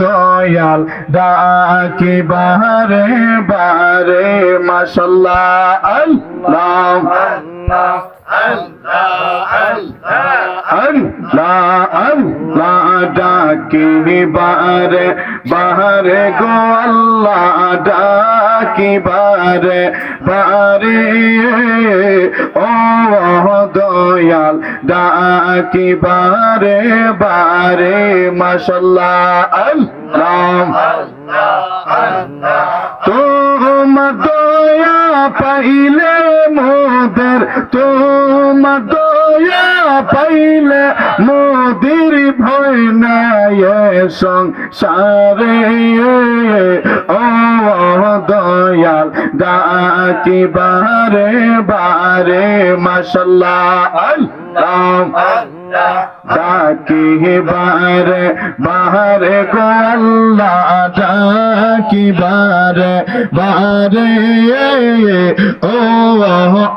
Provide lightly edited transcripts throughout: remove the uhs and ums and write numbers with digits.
দয়াল ডাকি বারে বারে মাশাআল্লাহ আল্লাহ আল্লাহ আল্লাহ ডাকি বারে বারে গো আল্লাহ ডাকি বারে বারে ও দয়াল ডাকি বারে বারে মাশাআল্লাহ আল্লাহ তোমার দয়া পাইলে মোদের তোমার দয়া পাইলে মোদের ভয় নাই সংসারে ও দয়াল ডাকি বারে বারে মাশাআল্লাহ আল্লাহ ডাকি বারে বারে গো আল্লাহ ডাকি বারে বারে ও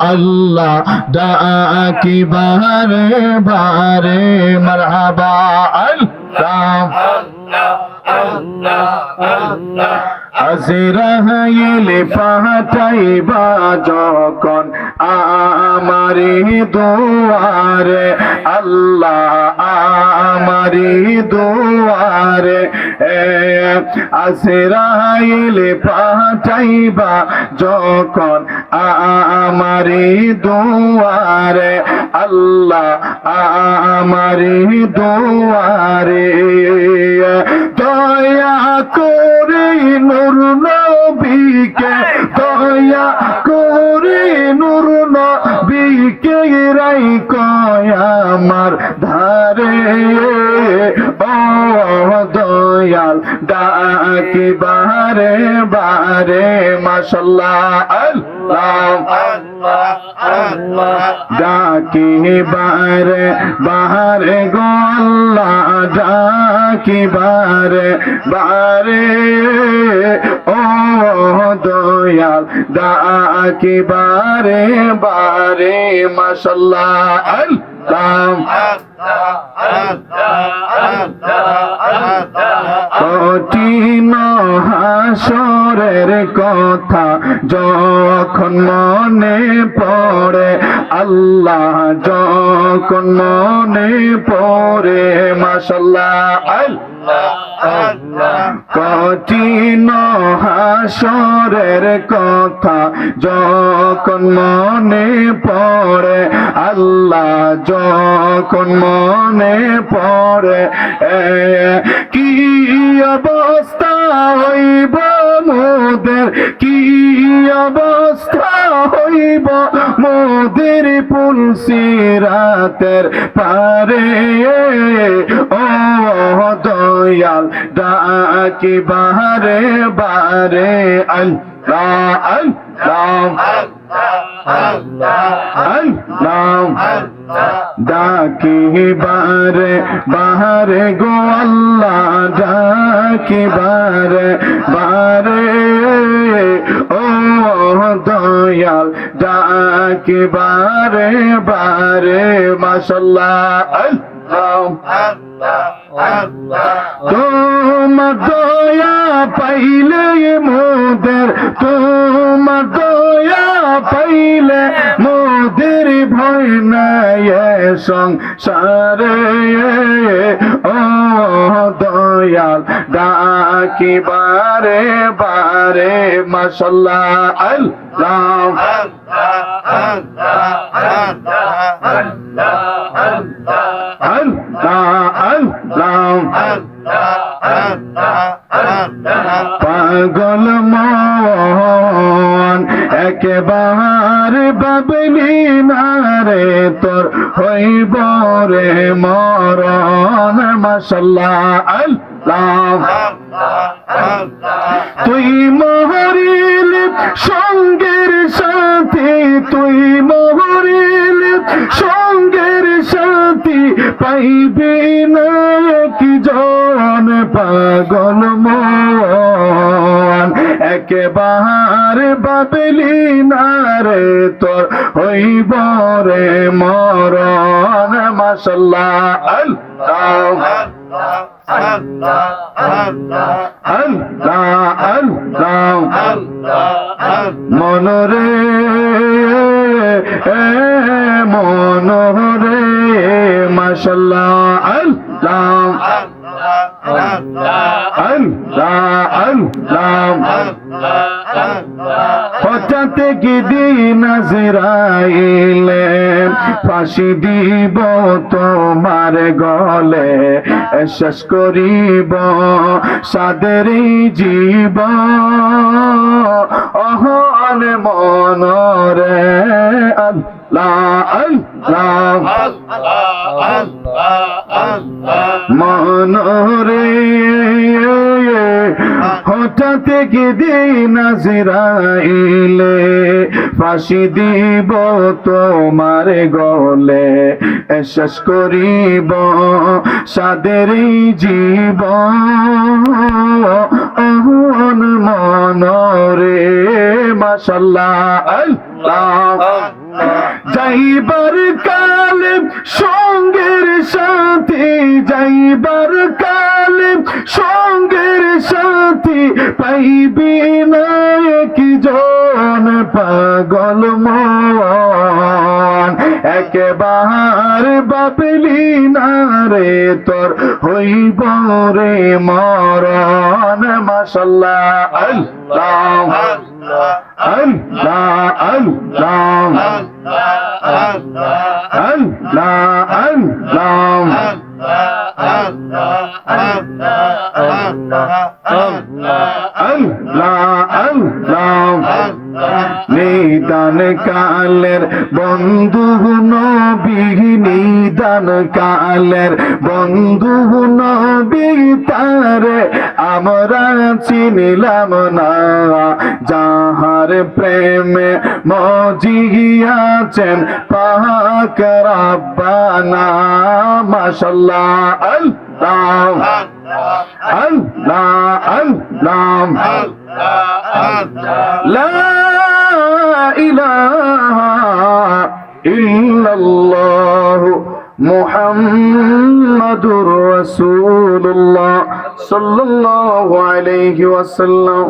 আল্লাহ ডাকি বারে বারে মারহাবা আল্লাহ আজরাইলে পাঠাইবা যখন আমারি দুয়ারে আল্লাহ আমারি দুয়ারে আজরাইলে পাঠাইবা যখন আমারি দুয়ারে আল্লাহ আমারি দুয়ারে দয়া করে নূর নবীকে দয়া করে নূর নবীকে রাইখো আমার ধারে ও দয়াল ডাকি বারে বারে মাশাআল্লাহ আল্লাহ ডাকি বারে বারে গো আল্লাহ ডাকি বারে বারে ও দয়াল ডাকি বারে বারে মাশাআল্লাহ আল্লাহ কঠিন হাসরের কথা যখন মনে পড়ে আল্লাহ যখন মনে পড়ে মাশাআল্লাহ কঠিন হাসরের কথা যখন মনে পড়ে আল্লাহ যখন মনে পড়ে কি অবস্থা হইব মোদের কি অবস্থা হইব মোদের পুলসিরাতের পারে ও দয়াল ডাকি বারে বারে আল্লাহ আল্লাহ আল্লাহ ডাকি বারে বারে গো আল্লাহ ডাকি বারে বারে ও দয়াল ডাকি বারে বারে মাশাআল্লাহ আল্লাহ তোমার দয়া পাইলে মোদের তোমার দয়া পাইলে মোদের ভয় নাই সংসারে ও দয়াল ডাকি বারে বারে মাশাআল্লাহ আল্লাহ পাগল মন একেবারে বাবলি নারে তোর হইব রে মরণ মাশাআল্লাহ আল্লাহ তুই মহরিল সঙ্গের সাথী তুই মহরিল সঙ্গের সাথী পাইবি না কি জন পাগল মন একেবারে বাবলি নারে তোর হইব রে মরণ মাশাআল্লাহ আল্লাহ আল্লাহ আল্লাহ মনরে মনরে মাশাআল্লাহ আল্লাহ হঠাৎ একদিন আজরাইলে ফাঁসি দিব তোমার গলে শেষ করিব সাদের জীব অহন মনরে আল্লাহ মনরে হঠাৎ একদিন আজরাইলে ফাঁসি দিব তোমার গলে শেষ করিব সাদের জীব অহন মনরে মাশাআল্লাহ আল্লাহ যাইবার কালে সঙ্গের সাথে যাইবার কালে সঙ্গের সাথে পাইবি না একজন পাগল মন একবার বাবলি না রে তোর হইব রে মরণ মাশাআল্লাহ আল্লাহ আল্লাহ আল্লাহ আল্লাহ নিদান কালের বন্ধু নবী নিদান কালের বন্ধু নবী তারে আমরা চিনিলাম না যাহার প্রেমে মজিয়াছেন পাক রাব্বানা মাশাআল্লাহ আল্লাহ আল্লাহ আল্লাহ লা ইলাহা ইল্লাল্লাহ মুহাম্মাদুর রাসূলুল্লাহ সাল্লাল্লাহু আলাইহি ওয়াসাল্লাম।